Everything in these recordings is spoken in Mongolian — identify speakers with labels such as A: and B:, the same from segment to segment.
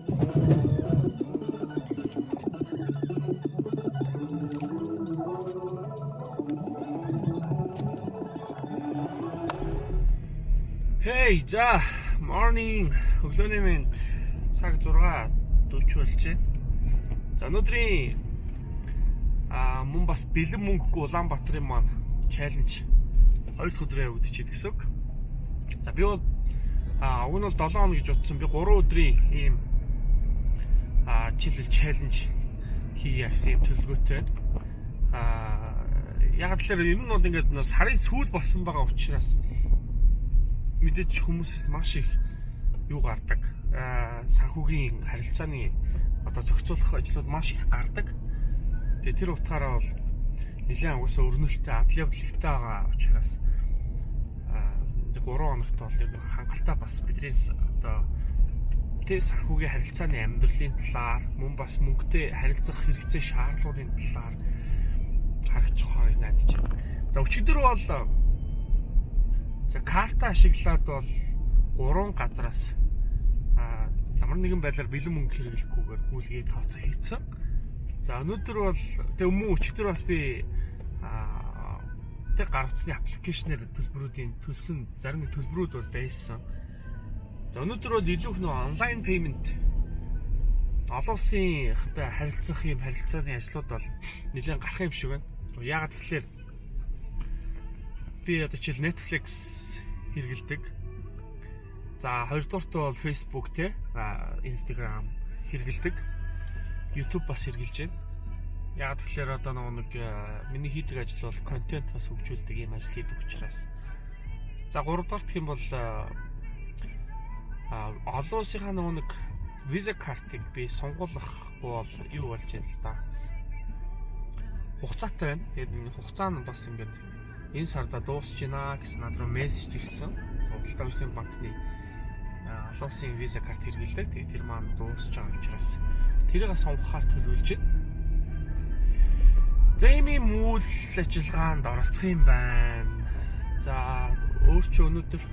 A: Hey, за morning өглөөний минь цаг 6:40 болж байна. За өнөөдрийн мөн бас бэлэн мөнгөгүй Улаанбаатарын маань challenge 2 дахь өдрөө явагдчихэв гэсэн үг. За би бол уг нь бол 7 хоног гэж утсан. Би 3 өдрийн ийм challenge хийя гэсэн төлөвлөгөөтэй байна. Яг л ер нь бол ингээд сарын сүүл болсон байгаа учраас мэдээж хүмүүсээс маш их юу гардаг. Санхүүгийн харилцааны одоо зохицуулах ажлууд маш их гардаг. Тэгээ тэр утгаараа бол нэлээд угаасаа өрнөлттэй адал явдалтай байгаа учраас 3 хоногт бол хангалттай бас бидний одоо тэр санхүүгийн харилцааны амьдралын талаар мөн бас мөнгөтэй харилцах хэрэгцээ шаардлагуудын талаар харах чухал найдаж байна. За өчигдөр бол карта ашиглаад бол 3 газараас ямар нэгэн байдлаар бэлэн мөнгө хэрэглэхгүйгээр гүйлгээ тооцоо хийцэн. За өнөөдөр бол өчигдөр бас би гар утасны аппликейшнээр төлбөрүүдийн төлсөн зарим нэг төлбөрүүд бол байсан. За өнөөдөр бол илүү их онлайн пеймент олон улсын харилцах юм харилцааны ажлууд бол нэлээд гарах юм шиг байна. Яагаад тэгэхээр би одоо жишээл Netflix хэрэгэлдэг. За хоёрдугаарт бол Facebook Instagram хэрэгэлдэг. YouTube бас хэрэгэлж байна. Яг тэгэхээр одоо нэг миний хийдэг ажил бол контент бас хөгжүүлдэг юм ажил хийдэг учраас. За гуравдугаарт гэх юм бол олон улсынхаа нэг виза картыг би сонгуулахгүй бол юу болж байна л да. Хугацаатай байна. Тэгээд энэ хугацаа нь бас ингээд энэ сарда дуусч байна гэсэн над руу мессеж ирсэн. Худалдаа авсан банкны олон улсын виза карт хэрэглэдэг. Тэгээд тэр маань дуусч байгаа учраас тэрийг сонгохоор төлөвлөж байна. За ийм үйл ажиллагаанд оролцох юм байна. За өөр чи өнөөдөр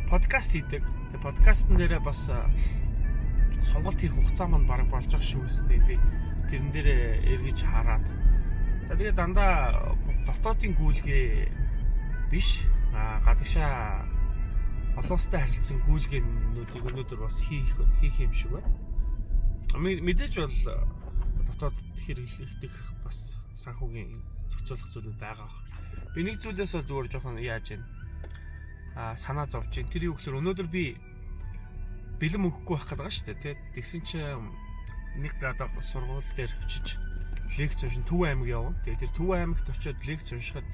A: подкаст хийдэг. Тэгээд подкастн дээрээ бас сонголт хийх хугацаа маань бараг болж байгаа шүү дээ. Би тэрэн дээрээ эргэж хараад. За тэгээд дандаа дотоодын гүйлгээ биш гадагшаа олон улстай харилцсан гүйлгээнүүдийг өнөөдөр бас хийх юм шиг байна. Мэдээж бол дотоод хэрэглэх бас санхүүгийн зохицуулах зүйлүүд байгаа. Би нэг зүйлээс зүгээр жоохон яаж байна санаа зовж байна. Тэр юу гэхээр өнөөдөр би бэлэн мөнгөгүй байх гэдэг шүү дээ. Тэгсэн чинь нэг гадаа сургууль дээр очиж лекц уншин Төв аймаг явна. Тэгээд тэр Төв аймагт очиод лекц уншихад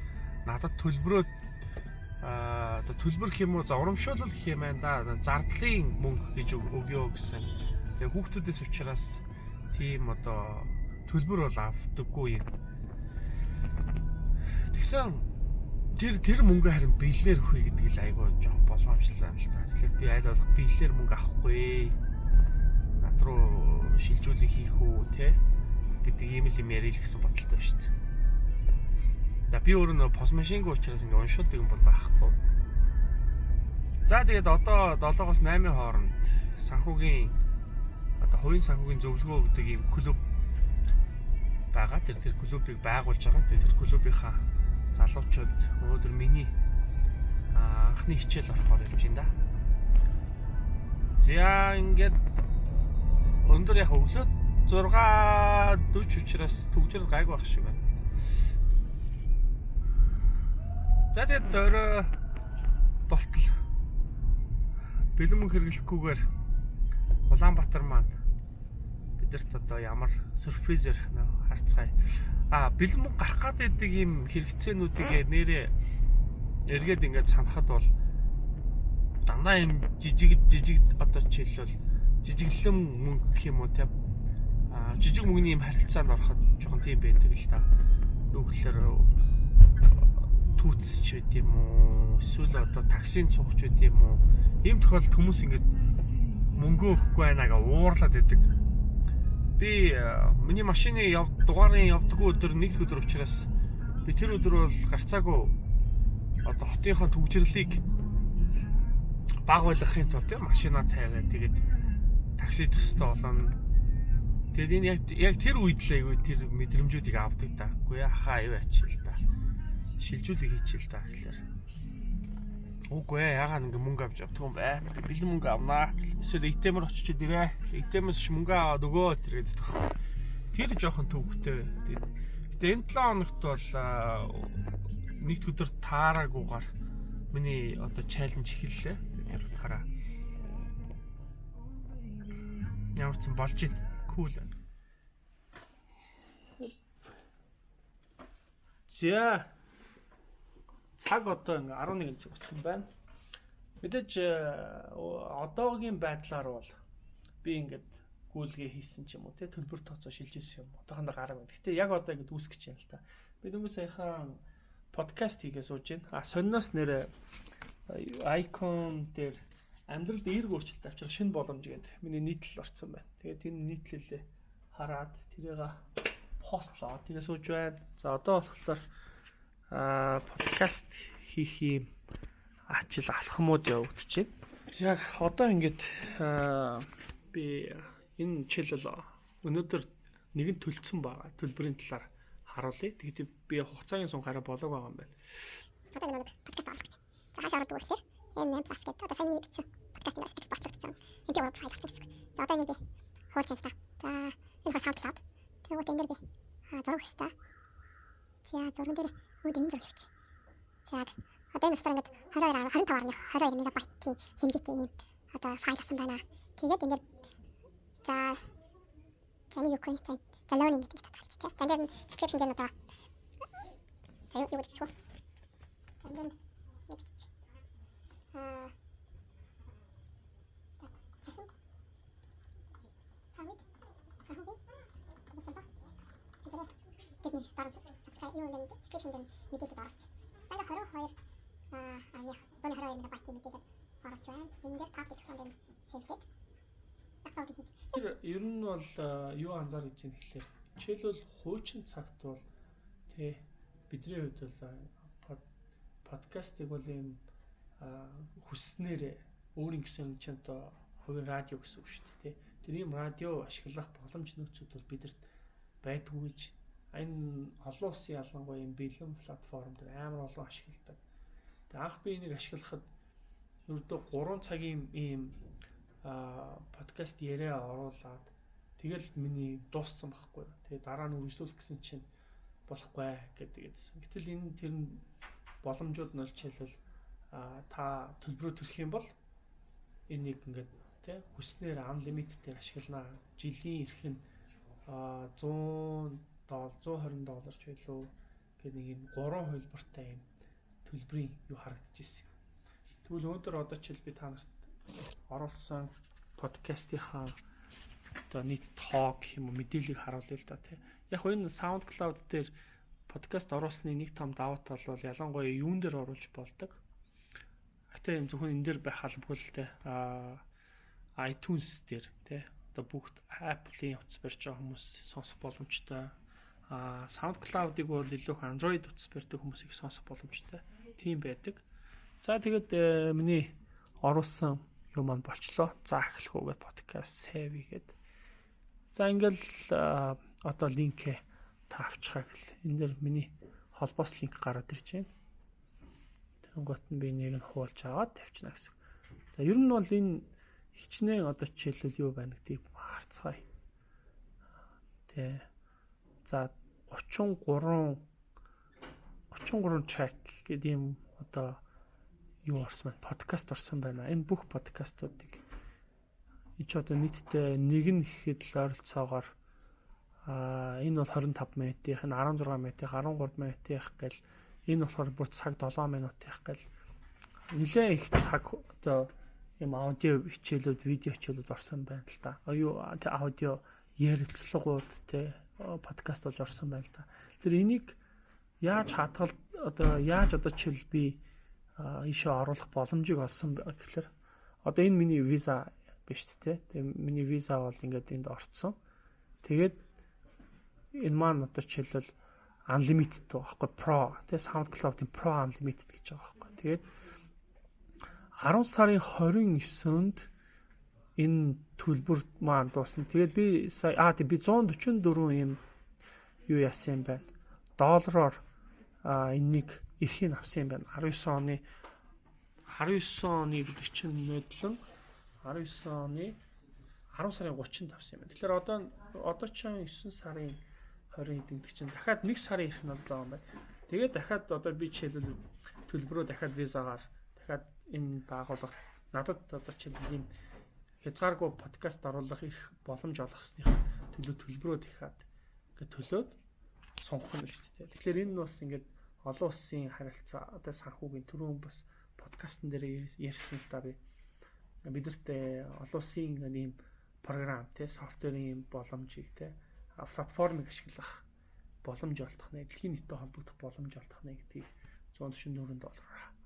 A: надад төлбөрөө төлбөр гэх юм уу урамшуулал гэх юм байна да. Зардлын мөнгө гэж өгөө гэсэн. Тэгээд хүүхдүүдээс учраас тийм одоо төлбөр бол авдаггүй юм. Тэгсэн тэр мөнгө харин бэлнээр өгье гэдэг л айгүй жоох болгоомжлоо юм л та. Тэгэхээр би аль болох бэлнээр мөнгө авахгүй. Над руу шилжүүлэг хийх үү те гэдэг ийм л юм ярил гэсэн бодолтой шүү дээ. За би өөрөө пос машингүй учраас ингээ уншуулдаг юм бол байхгүй. За тэгээд одоо 7-оос 8-ын хооронд санхүүгийн одоо хувийн санхүүгийн зөвлөгөө өгдөг ийм клуб байгаа. Тэр клубыг байгуулж байгаа. Тэгээд тэр клубийнхаа залуучууд өнөөдөр миний анхны хичээл орохоор явж байна да. За ингээд өндөр яг өглөө 6:40 учраас төгжрөл гайг байх шиг байна. За тэгээд орой болтол бэлэн мөнгө хэрэглэхгүйгээр Улаанбаатар маань бидэрт одоо ямар сюрприз ярих нэ харцгаая. Бэлэн мөнгө гарах гэдэг ийм хэрэгцээнүүдийг нэрээ эргээд ингээд санахад бол дандаа ийм жижиг одоо жишээлбэл жижиглэн мөнгө гэх юм уу те жижиг мөнгөний юм харилцаанд ороход жоохон тийм байдаг л да. Юу гэхээр түүцч байт юм уу? Эсвэл одоо таксинд суугч байт юм уу? Ийм тохиолдолд хүмүүс ингээд мөнгө өгөхгүй байна га уурлаад байдаг. Би миний машины дугаарын явдаггүй өдөр нэг өдөр учраас би тэр өдөр бол гарцаагүй одоо хотынхаа төгжрлийг баг байлгахын тулд машинаа тавиад тэгээд такси төстэй болно. Тэгээд энэ яг тэр үед л айгүй тэр мэдрэмжүүдийг авдаг да. Үгүй яхаа юу ачил та. Шилжүүлэг хийчихэл та гэхэлэр. Үгүй яагаад ингэ мөнгө авч явах юм бэ? Бэлэн мөнгө авнаа. Эсвэл ATM-ээр очиж ирээ. ATM-ээс мөнгө аваад өгөө тэргээд төгс. Тэр жоохон төвөгтэй. Гэтэ энэ 7 хоногт бол нэг өдөр таараагүйгээр миний одоо чаленж эхэллээ. Тэр хараа. Ямар ч юм болж байна. Cool. За цаг одоо ингээ 11 цаг болсон байна. Мэдээж одоогийн байдлаар бол би ингээд гүйлгээ хийсэн ч юм уу те төлбөр тооцоо шилж ирсэн юм. Одоохондоо гараа байна. Гэтэ яг одоо ингээд үүсгэж байна л та. Би нөгөө саяхан подкаст хийгээ сууж байна. Сонноос нэрэ icon дээр амьдралд эерэг өөрчлөлт авчрах шинэ боломж гэдэг миний нийтлэл орсон байна. Тэгээд энэ нийтлэлээ хараад тэрийг постлоо. Тэгээ сууж байна. За одоо болохоор подкаст хийх юм ажил алхмууд явагдаж байна. Яг одоо ингээд би энэ жишээлбэл өнөөдөр нэгэн төлцсөн байгаа. Төлбөрийн талаар харуулъя. Тэгээд би хугацаагийн сунхаараа болоог байгаа юм байна.
B: Одоо нэг подкаст оруулах гэж. За хаашаа оруулах вэ гэхээр энэ бас гэдэг одоо сайн бичсэн подкастын экспортлогдсон. Энд яваад хайлах гэсэн. За одоо энийг би хуулж юм байна. За энэ хас хавчлаад. Тэгвэл энэ дэр би зураг хэвчээ. За зурган дээр өөд энэ зураг хэвч. За одоо энэ болохоор ингээд 22 мегабайтын хэмжээтэй юм одоо файл авсан байна. Тэгээд энэ дэр за таны юу гэх юм за learning гэдэг татгалч тий. За энэ description дээр одоо за юу гэж чиг. За энэ нэг чиг. Тэдний дараа subscribe юу нэг description дээр мэдээлэл оруулж. За ингээ 122 мегабайтын мэдээлэл оруулж байна. Энэ дээр public content save-д дагсаад хийж.
A: Ер нь бол юу анзаар гэж юм хэлэхээр жишээлбэл хуучин цагт бол тий бидний хувьд бол подкастыг бол ийм хүсснээр өөрийн гэсэн чинь одоо хувийн радио гэсэн үг шүү дээ тий. Тэр ийм радио ашиглах боломж нөөцүүд бол бидэрт байдгүй гэж энэ олон улсын ялангуяа юм бэлэн платформ дээр амар олон ашигладаг. Тэгээ анх би энийг ашиглахад ердөө 3 цагийн ийм подкаст яриа оруулаад тэгэл миний дууссан байхгүй. Тэгээ дараа нь үргэлжлүүлэх гэсэн чинь болохгүй гэдэгсэн. Гэтэл энэ тэр боломжууд нь жишээлбэл та төлбөрөө төлөх юм бол энийг ингээд тий хүснээр unlimited-ээр ашиглана. Жилийн эрх нь $120 ч байлоо гэдэг нэг юм 3 хувилбартай юм төлбөрийн юу харагдаж ирсэн. Тэгвэл өнөөдөр одоо ч би та нарт оруулсан подкастынхаа одоо нийт ток юм уу мэдээллийг харуулъя л да тий. Яг энэ SoundCloud дээр подкаст оруулсны нэг том давуу тал бол ялангуяа юун дээр оруулж болдог. Гэтэ энэ зөвхөн энэ дээр байх албагүй л тий. iTunes дээр тий. Одоо бүгд Apple-ийн утас барьж байгаа хүмүүс сонсох боломжтой. SoundCloud-ыг бол илүү Android утас барьдаг хүмүүсийг сонсох боломжтой. Тийм байдаг. За тэгээд миний оруулсан юм маань болчлоо. За эхлэх үгээ подкаст save хийгээд. За ингээл одоо линкээ та авчихаа гэл. Энэ дэр миний холбоос линк гараад ирж байна. Тэнгуут нь би нэг нь хуулж аваад тавьчихна гэсэн. За ер нь бол энэ хичнээн одоо жишээлбэл юу байна гэдгийг харцгаая. Тэ. За 33 track гэдэг юм одоо юу орсон байна? Подкаст орсон байна. Энэ бүх подкастуудыг одоо нийтдээ нэг нь ихэд л ойролцоогоор энэ бол 25 минутын, 16 минутын, 13 минутын гэл энэ болохоор бүр цаг 7 минутын гэл нэлээд их цаг одоо юм аудио хичээлүүд, видео хичээлүүд орсон байна л да. Аудио ярилцлагууд те подкаст болж орсон байна л да. Тэр энийг яаж одоо чил би ийшээ оруулах боломжийг олсон гэхэлэр одоо энэ миний виза биш те. Тэгээ миний виза бол ингээд энд орцсон. Тэгээд энэ маань одоо жишээлбэл unlimited байхгүй pro те SoundCloud-ийн pro unlimited гэж байгаа байхгүй. Тэгээд 10 сарын 29-нд энэ төлбөр маань дуусна. Тэгээд би сая би 144 юм юу яасан юм байна. Доллараар энэнийг эрхийг авсан юм байна. 19 оны гэдэг чинь нөдлөн 19 оны 10 сарын 30-нд авсан юм байна. Тэгэхээр одоо ч 9 сарын 20 гэдэг чинь дахиад 1 сарын ирэх нь болоо юм байна. Тэгээд дахиад одоо би жишээлбэл төлбөрөө дахиад визагаар дахиад энэ байгууллага надад одоо жишээлбэл ийм хязгааргүй подкаст оруулах ирэх боломж олгосныхаа төлбөрөө дахиад ингээд төлөөд сонгох юм шүү дээ. Тэгэхээр энэ нь бас ингээд олон улсын харилцаа одоо санхүүгийн түрүүн бас подкастн дээр ярьсан л да би. Бидэртээ олон улсын ийм програм те софтверийн боломжийг те платформыг ашиглах боломж олдох нэ дэлхийн нийтэд холбогдох боломж олдох нэ гэдгийг $144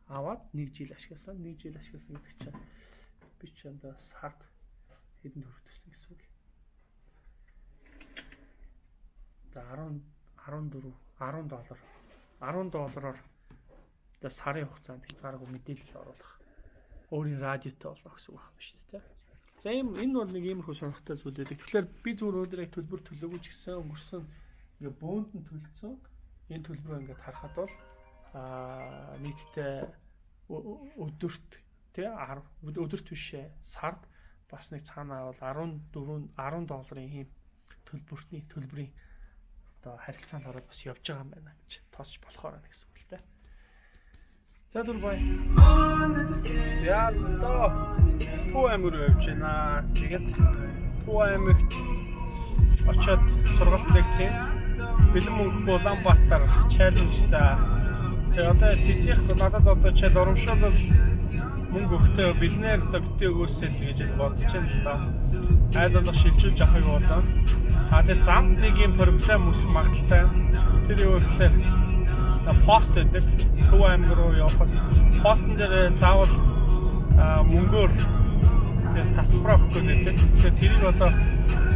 A: аваад 1 жил ашигласан гэдэг чинь би ч энэ сард хэдэн төгрөг төссөн гэсэн үг. За $10 одоо сарын хугацаанд хязгааргүй мэдээлэл оруулах өөрийн радиотой болно гэсэн үг байна шүү дээ. За энэ бол нэг иймэрхүү сонирхолтой зүйл байдаг. Тэгэхээр би зүгээр өнөөдөр яг төлбөр төлөөгүй ч гэсэн өнгөрсөн ингээ бөөнд нь төлцсөн энэ төлбөрөө ингээ харахад бол нийтдээ өдөрт тий өдөрт бишээ сард бас нэг цаанаа бол $10 ийм төлбөрийн одоо харилцаанд ороод бас явж байгаа юм байна гэж тоосч болохоор байна гэсэн үг л дээ. За Дурбай. За одоо Төв аймаг руу явж байна. Тэгээд Төв аймагт очоод сургалт лекцийн бэлэн мөнгөгүй Улаанбаатар чаленжтай. Тэгээд одоо тэднийх надад одоо чал урамшуул мөнгө өгтөө бэлнээр одоо битээ өгөөсэй л гэж бодож байна л да. Айл болох шилжүүлж авахыг бодоо. Тэгээд замд нэг юм проблем үүсэх магадaltaй. Тэр юу гэхээр пост гэдэг Төв аймаг руу явахад постн дээр заавал мөнгөөр тэр тасалбар авах гэдэг. Тэгэхээр тэрийг одоо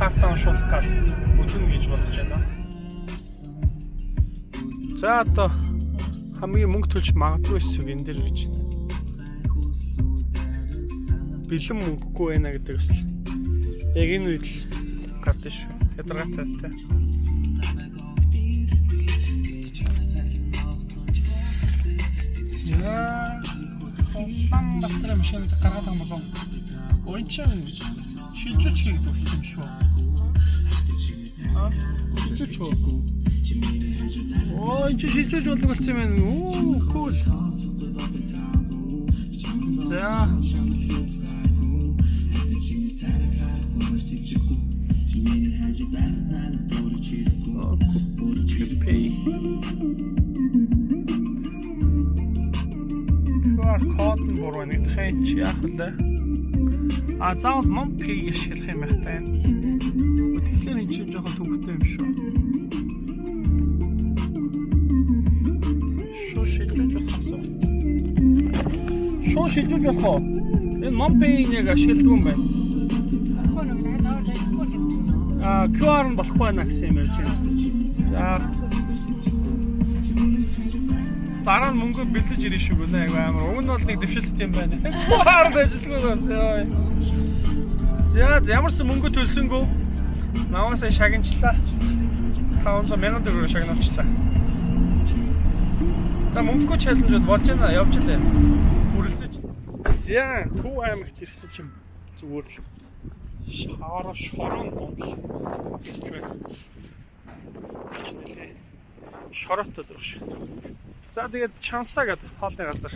A: картаа уншуулах гал үзнэ гэж бодож байна. За одоо хамгийн мөнгө төлж магадгүй хэсэг энэ дээр гэж байна. Бэлэн мөнгөгүй байна гэдэг бас яг энэ үед л гардаг шүү. Ядаргаатай. Улаанбаатар машин гаргаад байгаа болов. Гончин шилжүүлж хийдэг болсон юм шүү. Шилжүүлж үү? Оо, энэ шилжүүлж болдог болсон юм байна. Оо, cool. За. Код нь буруу нэгдэхин чи яах вэ? Заавал MonPay ашиглах юм байх тань. Тэгэхээр энэ чинь жоохон төвхтэй юм шүү. Шоо шилжүүлж болох. Энэ MonPay-ийг ашигладаг юм байна. QR нь болохгүй байна гэсэн юм ярьж байна. За. Дараа нь мөнгө бэлдэж ирэх шиг үнэ амар. Уг нь бол нэг дэвшилт юм байна. Хаард ажилтгүй бас ёо. За ямар ч мөнгө төлсөнгөө наваасаа шагналчлаа. 500,000 төгрөг шагналчлаа. За мөнгөгүй чаленжд болж байна. Явж лээ. Үргэлжлэж. За Төв аймагт ирсэн чинь зүгээр л шорон дундал гэж байна. Чинэлээ. Шороотой дурш. За тэгээд чансаа гэдэг хоолны газар.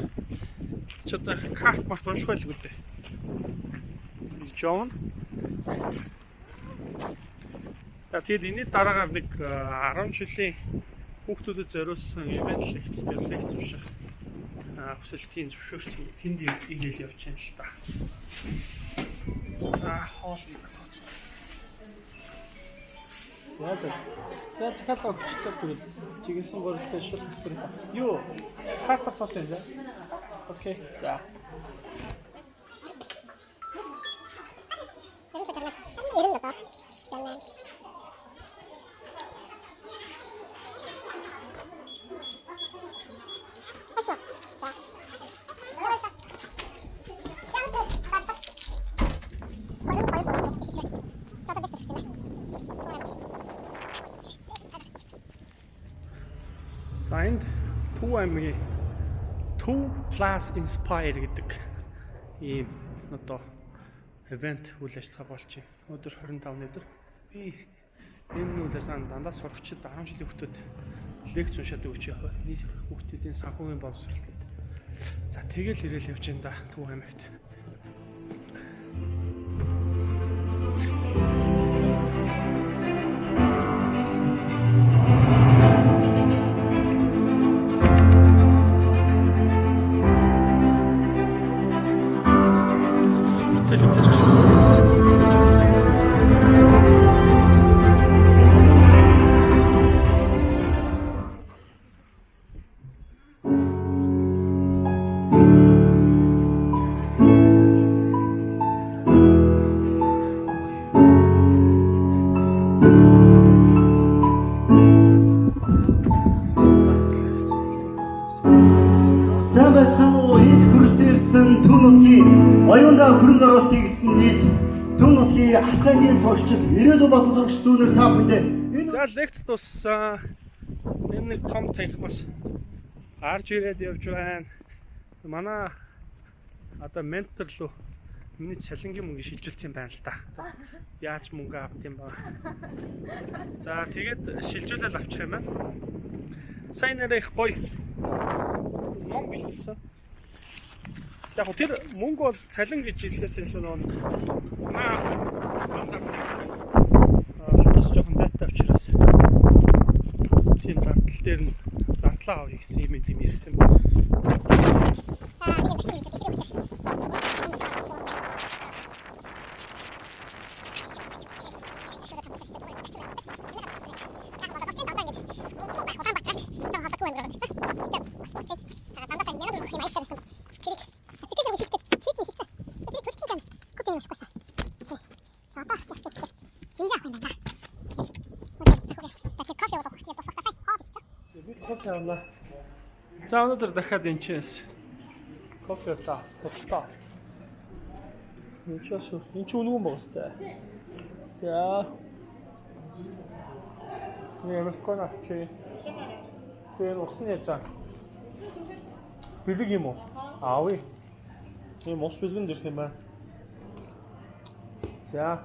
A: Чи одоо карт март унших байлгүй дээ. Жон. Тэгээд энэ дараагаар нэг 10 жилийн хүүхдүүдэд зориулсан ивент лекц унших хүсэлтийн зөвшөөрч тэнд игээл явж байна л та. Хоолны газар. За цаатаа өчтөд тэгвэл чиглэсэн гөрөлтэй шил дотор юу карта фасан да. Окей. За. За энд Төв аймгийн Төв Plus Inspire гэдэг ийм одоо event үйл ажиллагаа болж байна. Өнөөдөр 25-ны өдөр би энэ үйл ажиллагаанд дандаа сурагчид 10 жилийн хүүхдүүд лекц уншаадаг гэж яах вэ? Нийт хүүхдүүдийн санхүүгийн боловсролт гэдэг. За тэгэл ирээл явж энэ да Төв аймагт.
C: Оюунда хөрөнгө оруулалтыг гэсэн нийт Төв нутгийн ахлагийн сурагчид ирээдүйн болсон сурагч дүүнер та бүхэндээ
A: за лекц туссан энэ нэг том танх бас гарч ирээд явж байна. Манай одоо ментор лу миний цалингийн мөнгө шилжүүлсэн байна л да. Яаж мөнгө авт юм бэ? За тэгээд шилжүүлэл авчих юм байна. Сайн нэрээ их гоё. Ном билсэн. Яг тэр мөнгө бол цалин гэж хэллээсээ илүү нэг хатас жоохон зайтай учраас тийм зардал дээр нь зардлаа авъя гэсэн юм ирсэн. Кофе авна. За өнөөдөр дахиад энэ чинь кофе та хөлтөө. Энэ ч үнэн байгаа сте. За. Ямар кона чи. Тэр усны за. Бэлэг юм уу? Аавь. Энэ мос бэлгэн дэрх юм байна. За.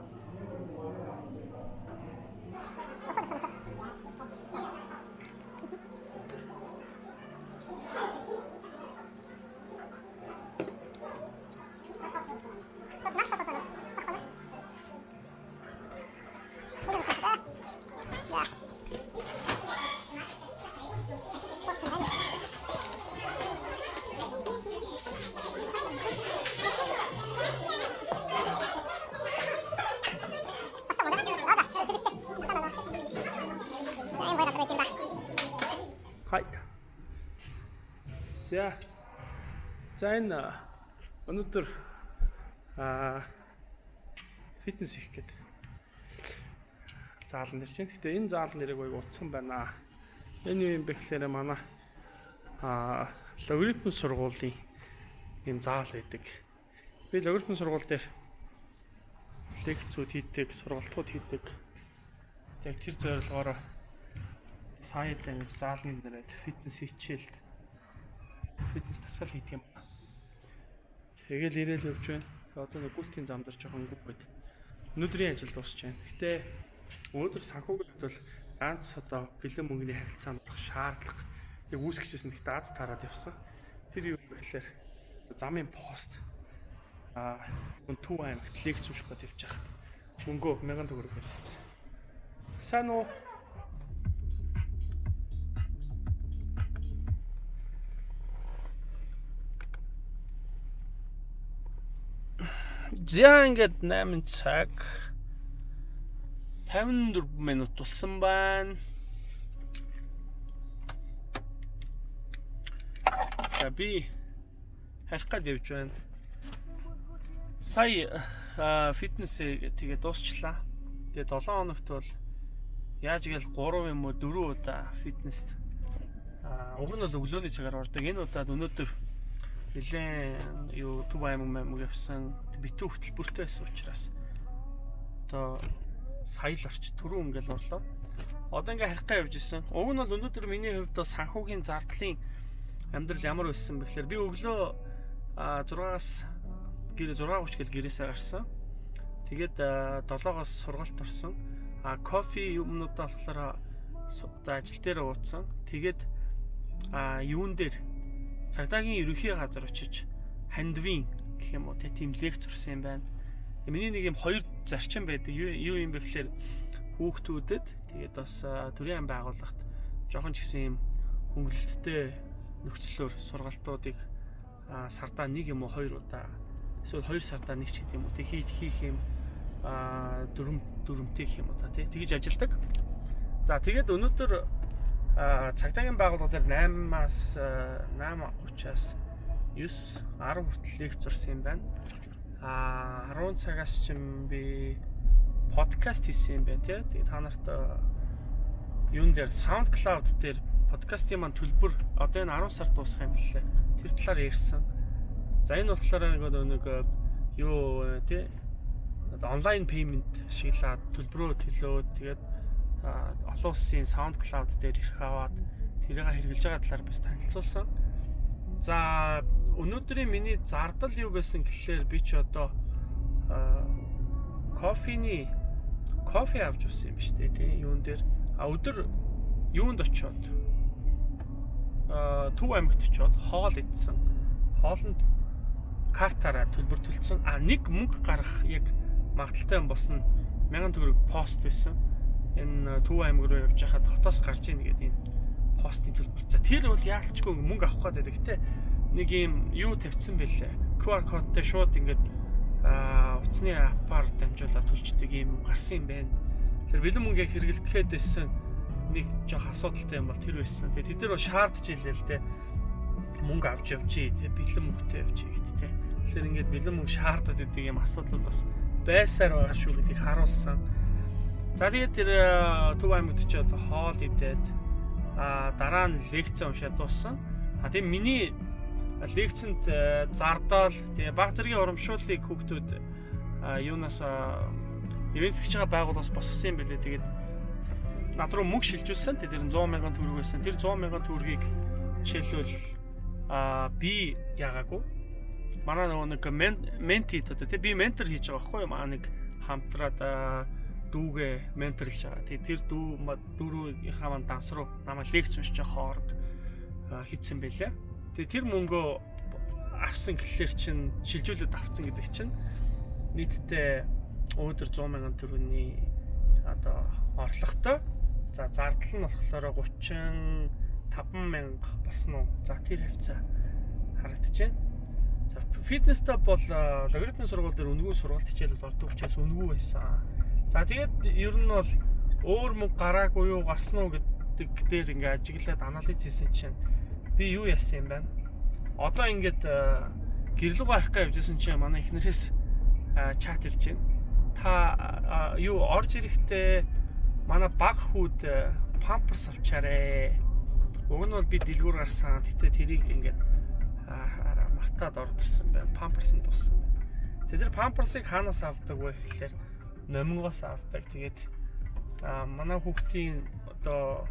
A: Хай. За энэ өнөөдөр фитнес хийх гэдэг заал нэр чинь. Гэтэ энэ заал нэрийг гоё утсан байна. Энэ юу юм бэ гэхээр манай логарифм сургуулийн юм заал байдаг. Би логарифм сургууль дээр лекцүүд хийдэг, сургалтууд хийдэг. Яг тэр зорилгоор сая дэмж заалны нэрээр фитнес хичээлд фитнес тасгал хийдэг юм. Тэгэл ирээл явж байна. Одоо нэг гүлтийн зам дээр жоохон гүг байд. Өнөөдрийн ажил дуусч байна. Гэтэ өнөөдөр санхүүгийн хувьд бол ганц одоо бэлэн мөнгөний харилцаанд болох шаардлага яг үүсгэжсэн гэхдээ аз тараад явсан. Тэр юу юм бэ гэхээр замын пост Төв аймагт лекц унших гээд явж хахад мөнгөө 1000 төгрөг гэдсэн. Сайн уу? За ингээд 8 цаг 54 минут болсон байна. Би харих гээд явж байна. Сая фитнес тэгээ дуусчлаа. Тэгээ 7 хоногт бол яаж гээл 3 юм уу 4 удаа фитнест уг нь бол өглөөний цагаар ордог. Энэ удаад өнөөдөр нэлээд юу Төв аймаг явсан битүү хөтөлбөртэй байсан учраас одоо сая л орч түрүү ингээл орлоо. Одоо ингээ харихтаа явж исэн. Уг нь бол өнөөдөр миний хувьд бас санхүүгийн зардлын амьдрал ямар байсан бэ гэхээр би өглөө 6-аас 6:30 гэл гэрээсээ гарсан. Тэгээд 7-оос сургалт орсон. Кофе юмнуудаа болохоор ажил дээр ууцсан. Тэгээд юун дээр цагдаагийн ерөнхий газар очиж хандвин гэх юм уу тийм лекц урсан юм байна. Миний нэг юм хоёр зарчим байдаг. Юу юм бэ гэхээр хүүхдүүдэд тэгээд бас төрийн байгууллагт жоохон ч гэсэн юм хөнгөлөлттэй нөхцлөөр сургалтуудыг сардаа нэг юм уу хоёр удаа эсвэл 2 сардаа нэг ч гэдэг юм уу тэг хийх юм дүрмтэй гэх юм уу та тэгж ажилдаг. За тэгээд өнөөдөр цагдаагийн байгууллагуудаар 8-аас 8:30-аас 9-10 хүртэл лекц урсан юм байна. 10 цагаас ч би подкаст хийсэн юм байна тий. Тэгээд та нарт юун дээр SoundCloud дээр подкастын маань төлбөр одоо энэ 10 сар дуусах юм лээ. Тэр талаар ярьсан. За энэ болохоор нэг юу тий онлайн пеймент ашиглаад төлбөрөө төлөөд тэгээд олон улсын SoundCloud дээр ирэх аваад тэрийг хэрэгжилж байгаа талаар бас танилцуулсан. За өнөөдрийн миний зардал юу байсан гэхлээр би ч одоо кофе авч усан юм шүү дээ тий юун дээр өдөр юунд очиод Төв аймагт очиод хоол идсэн. Хоолнд картаараа төлбөр төлсөн. Нэг мөнгө гаргах яг магадaltaй болсон 1000 төгрөг пост байсан. Энэ Төв аймаг руу явж хахад хотоос гарч ийн гэдэг энэ постын төлбөр. За тэр бол яалчгүй мөнгө авах гэдэг. Гэтэ нэг юм юу тавьсан бэлээ. QR кодтай шууд ингээд утасны аппаар дамжуулаад төлждөг юм гарсан юм байна. Тэр бэлэн мөнгөийг хэрэглэхэд байсан нэг жоох асуудалтай юм бол тэр байсан. Тэгээд тэд нар шаардж илээ л дээ. Мөнгө авч явчих тий бэлэн мөнгөтэй явчих гэдэг тий. Тэгэхээр ингээд бэлэн мөнгө шаардаад идэг юм асуудал бас байсаар байгаа шүү гэдгийг харуулсан. За тэгээд тэр Төв аймагт ч одоо хоол идээд дараа нь лекц уншаад дууссан. Тэгээд миний лекцэнд зардаал тэгээ баг зэргийн урамшууллыг хүүхдүүд юунаас ивент хийж байгаа байгууллагаас босгосон юм билээ. Тэгээд над руу мөнгө шилжүүлсэн. Тэр 100,000 төгрөг байсан. Тэр 100,000 төгрөгийг жишээлбэл би яагаагүй. Манай нэг ментид одоо тий би ментор хийж байгаа байхгүй юу? Маа нэг хамтраад дүүгээ менторлж байгаа. Тэр дүүрийнхаа маань данс руу намайг лекц уншиж байгаа хооронд хийцэн байлаа. Тэр мөнгөө авсан гэхлээр чинь шилжүүлээд авсан гэдэг чинь нийтдээ өдөр 100,000 төгрөгийн одоо орлоготой. За зардал нь болохоор 35,000 болсон уу? За тэр хавцаа харагдаж байна. За фитнестэй бол логарифмын сургууль дээр үнэгүй сургалт хичээл ордог учраас үнэгүй байсан. За тэгээд ер нь бол өөр мөнгө гараагүй юу гарсан уу гэдэг дээр ингээ ажиглаад анализ хийсэн чинь би юу яасан юм байна? Одоо ингээд гэрлэг барих гэж явжсэн чинь манай эхнэрээс чат ирж байна. Та юу орж ирэхдээ манай баг хүүд памперс авчаарэ. Уг нь бол би дэлгүүр гарсан. Гэтэ тэрийг ингээд мартаад ордсон байна. Памперс нь туссан байна. Тэр памперсыг хаанаас авдаг вэ гэхээр номингоос авдаг. Тэгээд манай хүүхдийн одоо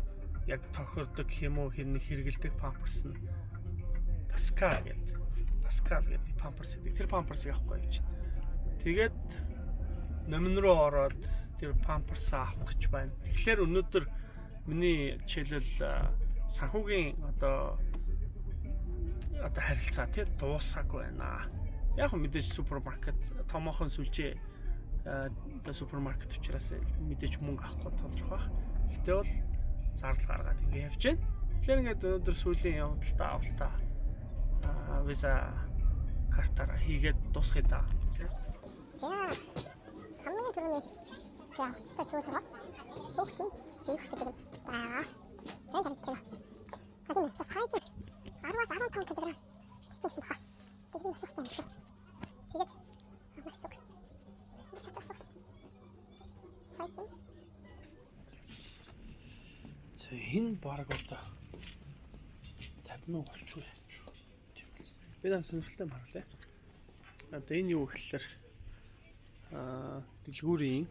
A: яг тохирдог юм уу хэрэгэлдэг памперс нь Паскал гэдэг памперс гэдэг. Тэр памперсыг авахгүй явж байна. Тэгээд номин руу ороод тэр памперс авах гэж байна. Тэгэхээр өнөөдөр миний жишээлбэл санхүүгийн одоо харилцаа тий дуусаагүй байна. Яг мэдээж супермаркет томоохон сүлжээ супермаркет учраас мэдээж мөнгө авахгүй тодорхой баг. Гэтэ бол зардал гаргаад ингэ явж байна. Тэгэхээр ингээд өнөөдөр сүүлийн явдалтай авалтаа виза картаараа хийгээд дуусгая да.
B: За хамгийн түрүүний зөвхөн зүйлс бол бүгдийн жинх гэдэг байгаа. Сайн таньж байна. Хадим та сайд 10-аас 15 кг хэвчээсэн баха. Тэгний өсөхтэй юм шиг. Тэгээд амарсаг. Би чатасах. Сайд.
A: Энэ баг одоо 50,000 болчихгүй юм шүү. Би dan сонирхолтой марлаа. Одоо энэ юу гэхэлэр дэлгүүрийн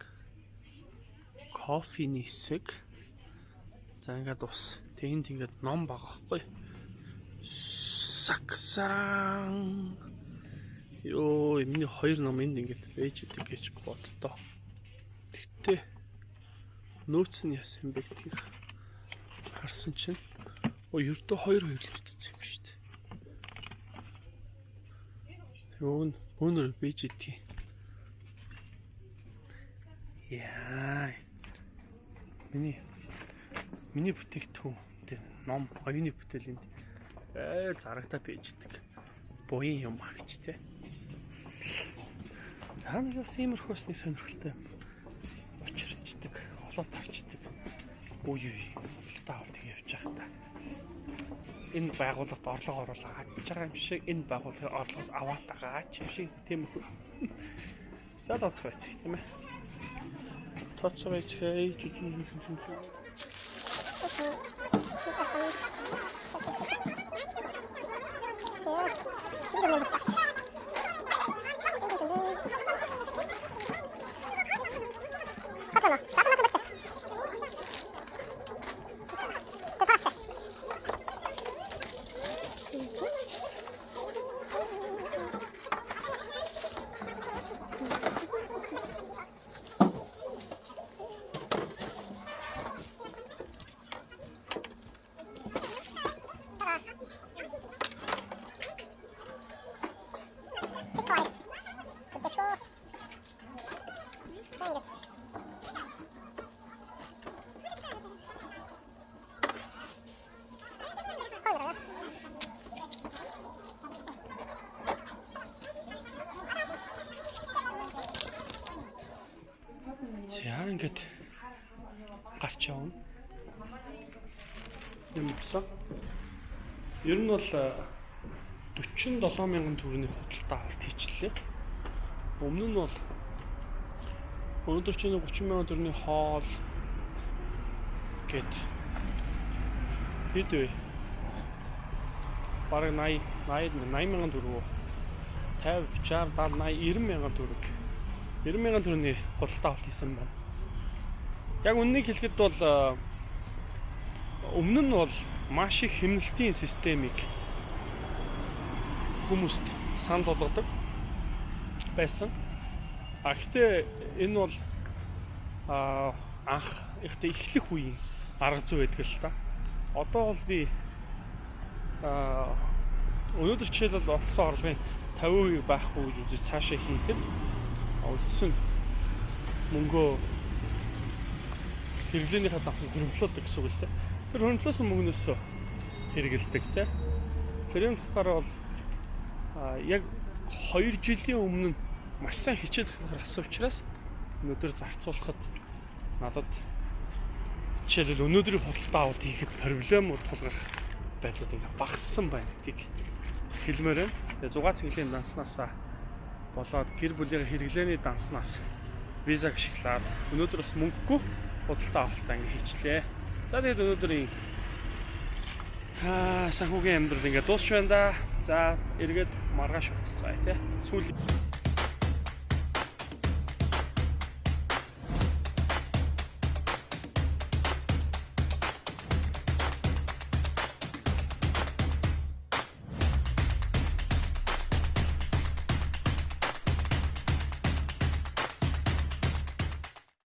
A: кофений хэсэг За ингээд ус. Тэнд ингээд ном багахгүй. Саксан. Йоо, миний хоёр ном энд ингээд байж идэг гэж боддоо. Тэгтээ нөөц нь яасан бэ гэдгийг харсан чинь ердөө 2 л бүтсэн юм шүү дээ. Юу өнөр байж идэг. Яа. Миний бүтээгдэхүүн тэр ном оюуны бүтээлийн зарагтаа байж идэг. Буян юм агч те. За нэг бас иймэрхүүсний сонирхолтой учирчдаг, олоод тарчдаг. Үе таа авдаг явж байгаа та. Энэ байгууллагад орлого оруулах гэж байгаа юм шиг энэ байгууллагын орлогоос аваад байгаа юм шиг тийм үү. За тооцооч тийм ээ. Тооцооч хэй. За ингээд гарч явна. Юм басан. Ер нь бол 47,000 төгрөгийн худалдаа авалт хийчихлээ. Өмнө нь бол өнөөдөр чинь 30,000 төгрөгийн хоол гэд хэд вэ? Бараг 80,000 төгрөг, 50, 60, 70, 80, 90,000 төгрөг. 90,000 төгрөгийн худалдаа авалт хийсэн байна. Яг үннийг хэлэхэд бол өмнө нь бол маш их хэмнэлтийн системийг хүмүүст санал болгодог байсан. Гэхдээ энэ бол анх ихтэй эхлэх үеийн арга зүй байдаг л та. Одоо бол би өнөөдөр жишээлбэл олсон орлогын 50% байхгүй гэж үзэж цаашаа хийдэг. Үлдсэн мөнгөө хэрэглээнийхээ давсан хөрөнгөлөөдөг гэсэн үг л дээ. Тэр хөрөнгөлөөсөн мөнгнөөс хэрэгэлдэг те. Тэрийн татвар бол яг 2 жилийн өмнө маш сайн хичээл гаргасан учраас өнөөдөр зарцуулахад надад жишээлбэл өнөөдрийн худалдаа авалт хийхэд проблемууд тулгарх байдлууд ингээ багассан байна гэдгийг хэлмээр байна. Тэгээ 6 цэглэлийн данснасаа болоод гэр бүлийн хэрэглээний данснаас визаг ашиглаад өнөөдөр бас мөнгөгүй худалдаа авалтаа ингээ хийчлээ. За тэгээд өнөөдрийн санхүүгийн амьдрал ингээ дуусч байна да. За эргээд маргааш уулзцгаая тий. Сүүл